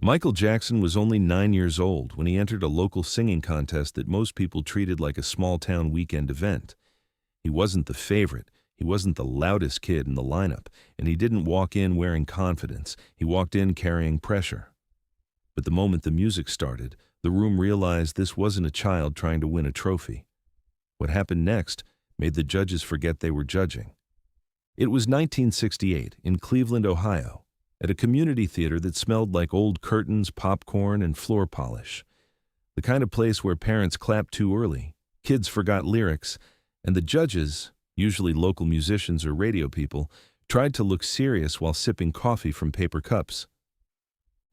Michael Jackson was only 9 years old when he entered a local singing contest that most people treated like a small-town weekend event. He wasn't the favorite, he wasn't the loudest kid in the lineup, and he didn't walk in wearing confidence, he walked in carrying pressure. But the moment the music started, the room realized this wasn't a child trying to win a trophy. What happened next made the judges forget they were judging. It was 1968 in Cleveland, Ohio, at a community theater that smelled like old curtains, popcorn, and floor polish. The kind of place where parents clapped too early, kids forgot lyrics, and the judges, usually local musicians or radio people, tried to look serious while sipping coffee from paper cups.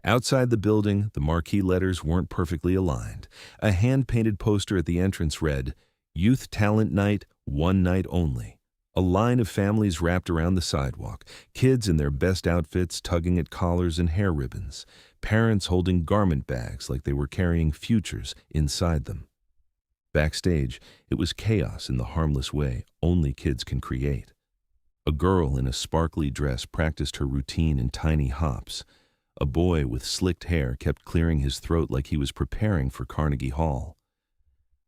Outside the building, the marquee letters weren't perfectly aligned. A hand-painted poster at the entrance read, "Youth Talent Night, one night only." A line of families wrapped around the sidewalk, kids in their best outfits tugging at collars and hair ribbons, parents holding garment bags like they were carrying futures inside them. Backstage, it was chaos in the harmless way only kids can create. A girl in a sparkly dress practiced her routine in tiny hops. A boy with slicked hair kept clearing his throat like he was preparing for Carnegie Hall.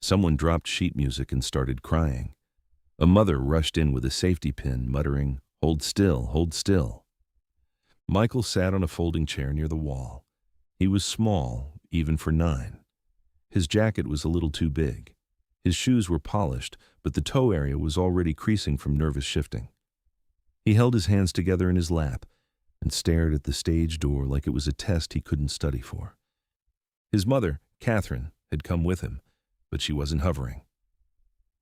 Someone dropped sheet music and started crying. A mother rushed in with a safety pin, muttering, "Hold still, hold still." Michael sat on a folding chair near the wall. He was small, even for 9. His jacket was a little too big. His shoes were polished, but the toe area was already creasing from nervous shifting. He held his hands together in his lap and stared at the stage door like it was a test he couldn't study for. His mother, Catherine, had come with him, but she wasn't hovering.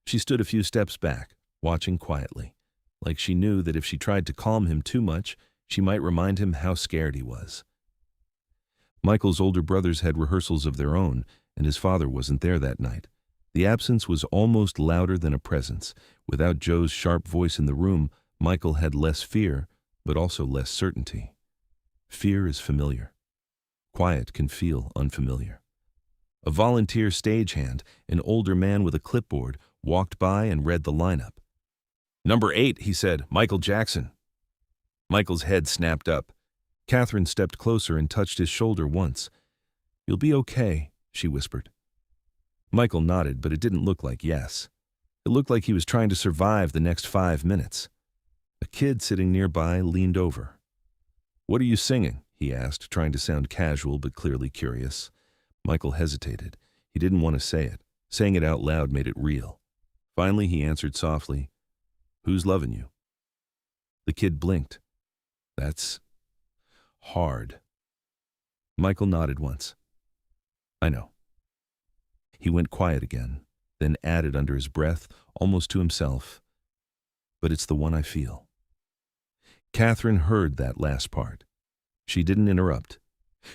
She stood a few steps back, watching quietly, like she knew that if she tried to calm him too much, she might remind him how scared he was. Michael's older brothers had rehearsals of their own, and his father wasn't there that night. The absence was almost louder than a presence. Without Joe's sharp voice in the room, Michael had less fear, but also less certainty. Fear is familiar. Quiet can feel unfamiliar. A volunteer stagehand, an older man with a clipboard, walked by and read the lineup. "Number 8, he said, Michael Jackson." Michael's head snapped up. Catherine stepped closer and touched his shoulder once. "You'll be okay," she whispered. Michael nodded, but it didn't look like yes. It looked like he was trying to survive the next 5 minutes. A kid sitting nearby leaned over. "What are you singing?" he asked, trying to sound casual but clearly curious. Michael hesitated. He didn't want to say it. Saying it out loud made it real. Finally, he answered softly, "Who's loving you?" The kid blinked. "That's hard." Michael nodded once. "I know." He went quiet again, then added under his breath, almost to himself, "But it's the one I feel." Catherine heard that last part. She didn't interrupt.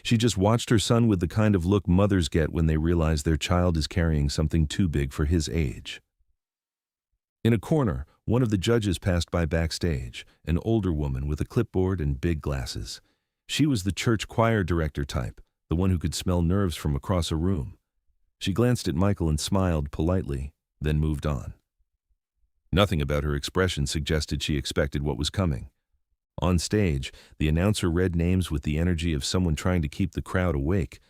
She just watched her son with the kind of look mothers get when they realize their child is carrying something too big for his age. In a corner, one of the judges passed by backstage, an older woman with a clipboard and big glasses. She was the church choir director type, the one who could smell nerves from across a room. She glanced at Michael and smiled politely, then moved on. Nothing about her expression suggested she expected what was coming. On stage, the announcer read names with the energy of someone trying to keep the crowd awake.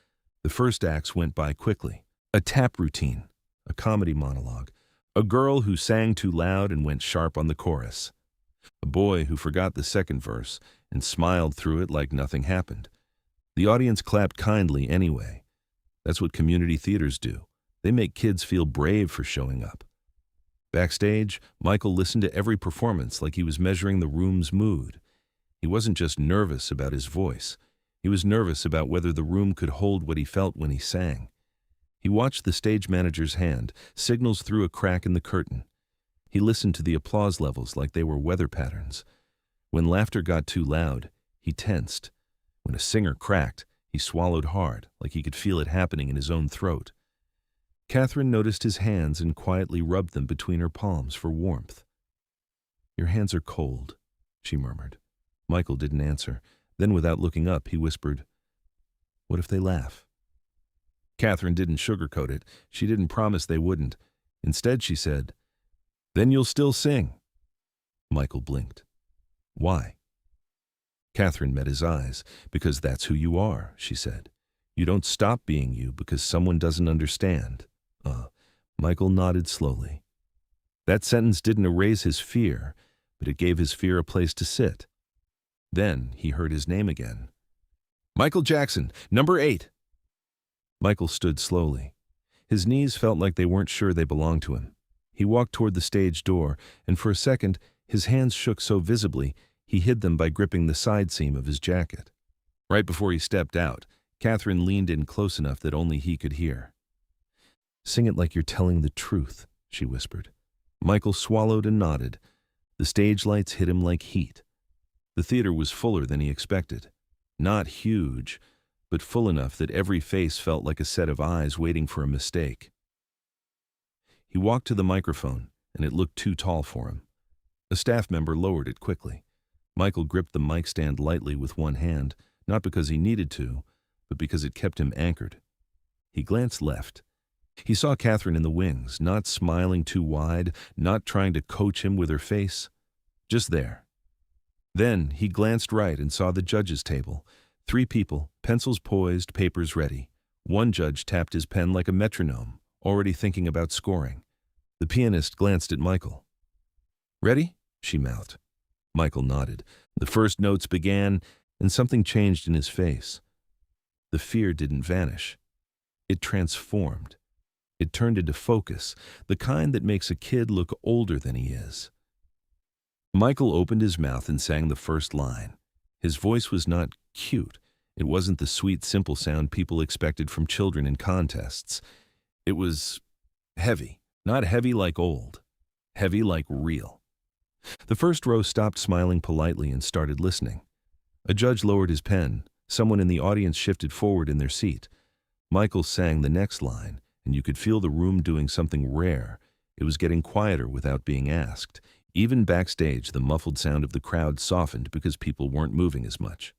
The first acts went by quickly. A tap routine, a comedy monologue, a girl who sang too loud and went sharp on the chorus, a boy who forgot the second verse and smiled through it like nothing happened. The audience clapped kindly anyway. That's what community theaters do. They make kids feel brave for showing up. Backstage, Michael listened to every performance like he was measuring the room's mood. He wasn't just nervous about his voice. He was nervous about whether the room could hold what he felt when he sang. He watched the stage manager's hand, signals through a crack in the curtain. He listened to the applause levels like they were weather patterns. When laughter got too loud, he tensed. When a singer cracked, he swallowed hard, like he could feel it happening in his own throat. Catherine noticed his hands and quietly rubbed them between her palms for warmth. "Your hands are cold," she murmured. Michael didn't answer. Then, without looking up, he whispered, "What if they laugh?" Catherine didn't sugarcoat it. She didn't promise they wouldn't. Instead, she said, "Then you'll still sing." Michael blinked. "Why?" Catherine met his eyes. "Because that's who you are," she said. "You don't stop being you because someone doesn't understand." Michael nodded slowly. That sentence didn't erase his fear, but it gave his fear a place to sit. Then he heard his name again. "Michael Jackson, number 8. Michael stood slowly. His knees felt like they weren't sure they belonged to him. He walked toward the stage door, and for a second, his hands shook so visibly, he hid them by gripping the side seam of his jacket. Right before he stepped out, Catherine leaned in close enough that only he could hear. "Sing it like you're telling the truth," she whispered. Michael swallowed and nodded. The stage lights hit him like heat. The theater was fuller than he expected. Not huge, but full enough that every face felt like a set of eyes waiting for a mistake. He walked to the microphone, and it looked too tall for him. A staff member lowered it quickly. Michael gripped the mic stand lightly with one hand, not because he needed to, but because it kept him anchored. He glanced left. He saw Catherine in the wings, not smiling too wide, not trying to coach him with her face. Just there. Then he glanced right and saw the judges' table. 3 people, pencils poised, papers ready. One judge tapped his pen like a metronome, already thinking about scoring. The pianist glanced at Michael. "Ready?" she mouthed. Michael nodded. The first notes began, and something changed in his face. The fear didn't vanish. It transformed. It turned into focus, the kind that makes a kid look older than he is. Michael opened his mouth and sang the first line. His voice was not cute. It wasn't the sweet, simple sound people expected from children in contests. It was heavy, not heavy like old, heavy like real. The first row stopped smiling politely and started listening. A judge lowered his pen. Someone in the audience shifted forward in their seat. Michael sang the next line, and you could feel the room doing something rare. It was getting quieter without being asked. Even backstage, the muffled sound of the crowd softened because people weren't moving as much.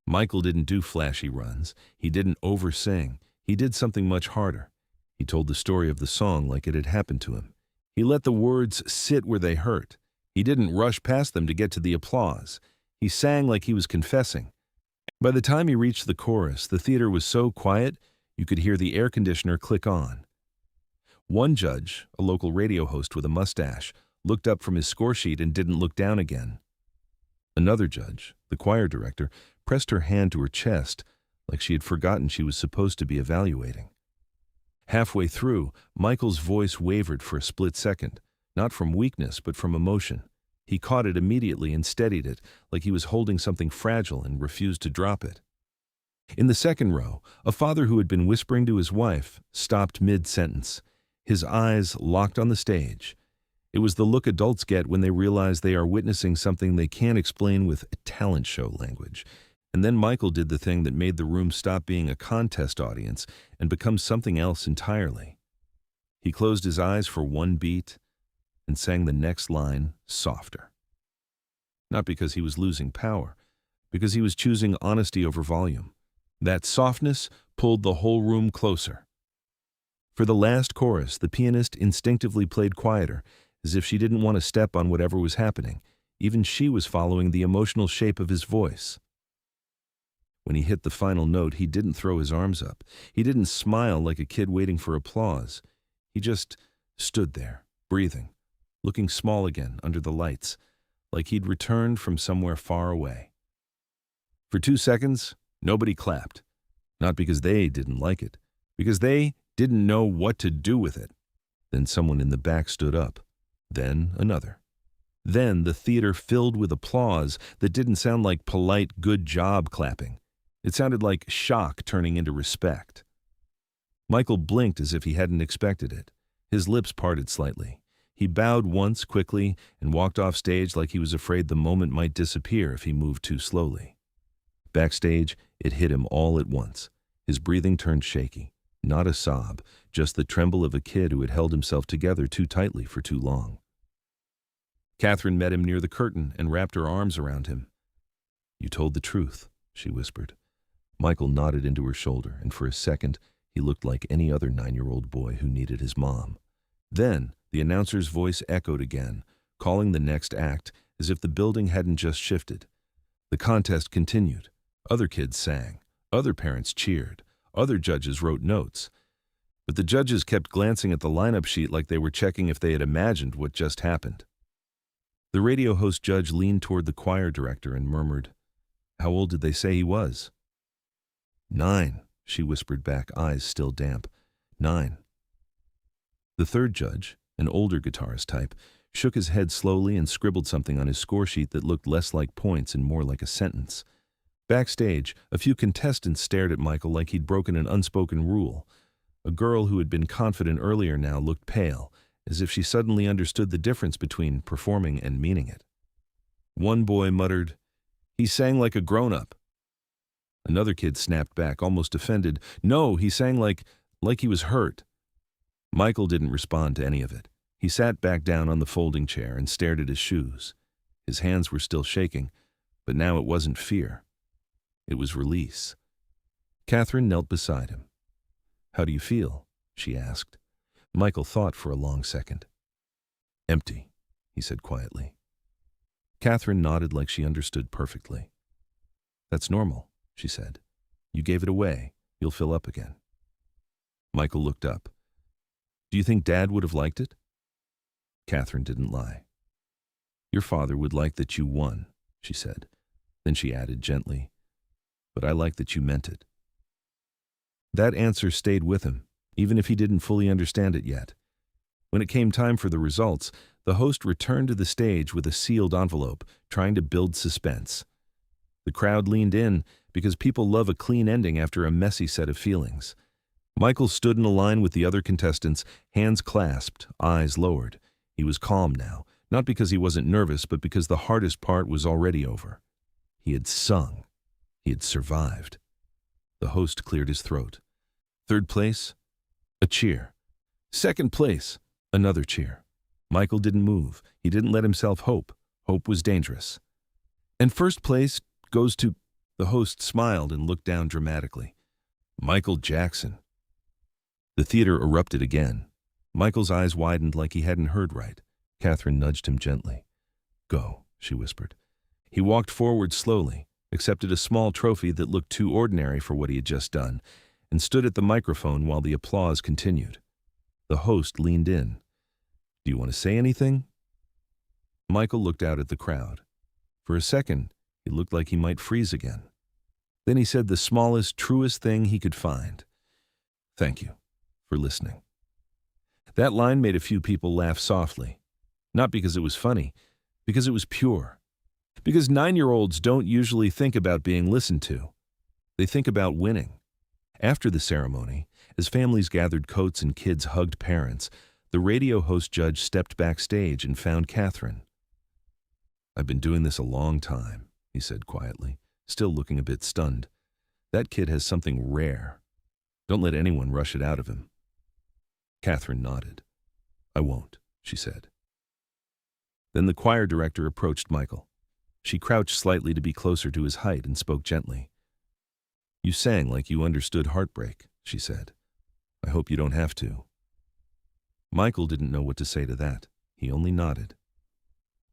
Michael didn't do flashy runs. He didn't oversing. He did something much harder. He told the story of the song like it had happened to him. He let the words sit where they hurt. He didn't rush past them to get to the applause. He sang like he was confessing. By the time he reached the chorus, the theater was so quiet, you could hear the air conditioner click on. One judge, a local radio host with a mustache, looked up from his score sheet and didn't look down again. Another judge, the choir director, pressed her hand to her chest like she had forgotten she was supposed to be evaluating. Halfway through, Michael's voice wavered for a split second, not from weakness but from emotion. He caught it immediately and steadied it like he was holding something fragile and refused to drop it. In the second row, a father who had been whispering to his wife stopped mid-sentence. His eyes locked on the stage. It was the look adults get when they realize they are witnessing something they can't explain with talent show language. And then Michael did the thing that made the room stop being a contest audience and become something else entirely. He closed his eyes for one beat and sang the next line softer. Not because he was losing power, because he was choosing honesty over volume. That softness pulled the whole room closer. For the last chorus, the pianist instinctively played quieter, as if she didn't want to step on whatever was happening. Even she was following the emotional shape of his voice. When he hit the final note, he didn't throw his arms up. He didn't smile like a kid waiting for applause. He just stood there, breathing, looking small again under the lights, like he'd returned from somewhere far away. For 2 seconds, nobody clapped. Not because they didn't like it, because they didn't know what to do with it. Then someone in the back stood up. Then another. Then the theater filled with applause that didn't sound like polite good job clapping. It sounded like shock turning into respect. Michael blinked as if he hadn't expected it. His lips parted slightly. He bowed once quickly and walked off stage like he was afraid the moment might disappear if he moved too slowly. Backstage, it hit him all at once. His breathing turned shaky. Not a sob, just the tremble of a kid who had held himself together too tightly for too long. Catherine met him near the curtain and wrapped her arms around him. "You told the truth," she whispered. Michael nodded into her shoulder, and for a second, he looked like any other 9-year-old boy who needed his mom. Then, the announcer's voice echoed again, calling the next act as if the building hadn't just shifted. The contest continued. Other kids sang. Other parents cheered. Other judges wrote notes. But the judges kept glancing at the lineup sheet like they were checking if they had imagined what just happened. The radio host judge leaned toward the choir director and murmured, "How old did they say he was?" "9," she whispered back, eyes still damp. "9." The third judge, an older guitarist type, shook his head slowly and scribbled something on his score sheet that looked less like points and more like a sentence. Backstage, a few contestants stared at Michael like he'd broken an unspoken rule. A girl who had been confident earlier now looked pale, as if she suddenly understood the difference between performing and meaning it. One boy muttered, "He sang like a grown-up." Another kid snapped back, almost offended, "No, he sang like he was hurt." Michael didn't respond to any of it. He sat back down on the folding chair and stared at his shoes. His hands were still shaking, but now it wasn't fear. It was release. Catherine knelt beside him. "How do you feel?" she asked. Michael thought for a long second. "Empty," he said quietly. Catherine nodded like she understood perfectly. "That's normal," she said. "You gave it away. You'll fill up again." Michael looked up. "Do you think Dad would have liked it?" Catherine didn't lie. "Your father would like that you won," she said. Then she added gently, "But I like that you meant it." That answer stayed with him, even if he didn't fully understand it yet. When it came time for the results, the host returned to the stage with a sealed envelope, trying to build suspense. The crowd leaned in because people love a clean ending after a messy set of feelings. Michael stood in a line with the other contestants, hands clasped, eyes lowered. He was calm now, not because he wasn't nervous, but because the hardest part was already over. He had sung. He had survived. The host cleared his throat. "Third place?" A cheer. "Second place?" Another cheer. Michael didn't move. He didn't let himself hope. Hope was dangerous. "And first place goes to—" The host smiled and looked down dramatically. "Michael Jackson." The theater erupted again. Michael's eyes widened like he hadn't heard right. Catherine nudged him gently. "Go," she whispered. He walked forward slowly, accepted a small trophy that looked too ordinary for what he had just done, and stood at the microphone while the applause continued. The host leaned in. "Do you want to say anything?" Michael looked out at the crowd. For a second, he looked like he might freeze again. Then he said the smallest, truest thing he could find. "Thank you for listening." That line made a few people laugh softly. Not because it was funny, because it was pure. Because 9-year-olds don't usually think about being listened to. They think about winning. After the ceremony, as families gathered coats and kids hugged parents, the radio host judge stepped backstage and found Catherine. "I've been doing this a long time," he said quietly, still looking a bit stunned. "That kid has something rare. Don't let anyone rush it out of him." Catherine nodded. "I won't," she said. Then the choir director approached Michael. She crouched slightly to be closer to his height and spoke gently. "You sang like you understood heartbreak," she said. "I hope you don't have to." Michael didn't know what to say to that. He only nodded.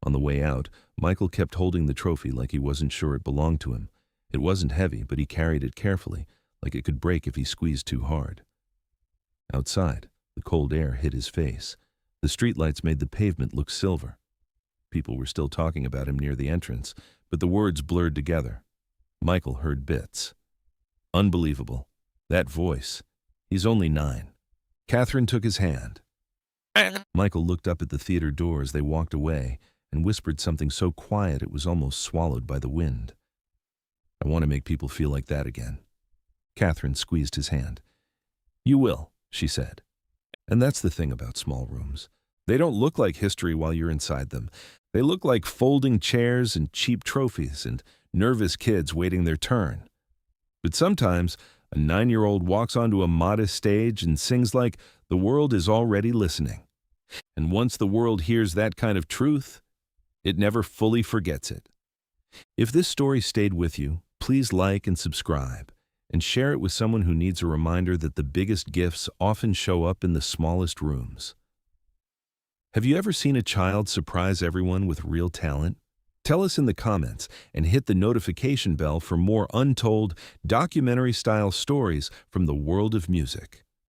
On the way out, Michael kept holding the trophy like he wasn't sure it belonged to him. It wasn't heavy, but he carried it carefully, like it could break if he squeezed too hard. Outside, the cold air hit his face. The streetlights made the pavement look silver. People were still talking about him near the entrance, but the words blurred together. Michael heard bits. Unbelievable. That voice. He's only 9. Catherine took his hand. Michael looked up at the theater door as they walked away and whispered something so quiet it was almost swallowed by the wind. "I want to make people feel like that again." Catherine squeezed his hand. "You will," she said. And that's the thing about small rooms. They don't look like history while you're inside them. They look like folding chairs and cheap trophies and nervous kids waiting their turn. But sometimes a 9-year-old walks onto a modest stage and sings like the world is already listening. And once the world hears that kind of truth, it never fully forgets it. If this story stayed with you, please like and subscribe, and share it with someone who needs a reminder that the biggest gifts often show up in the smallest rooms. Have you ever seen a child surprise everyone with real talent? Tell us in the comments and hit the notification bell for more untold, documentary-style stories from the world of music.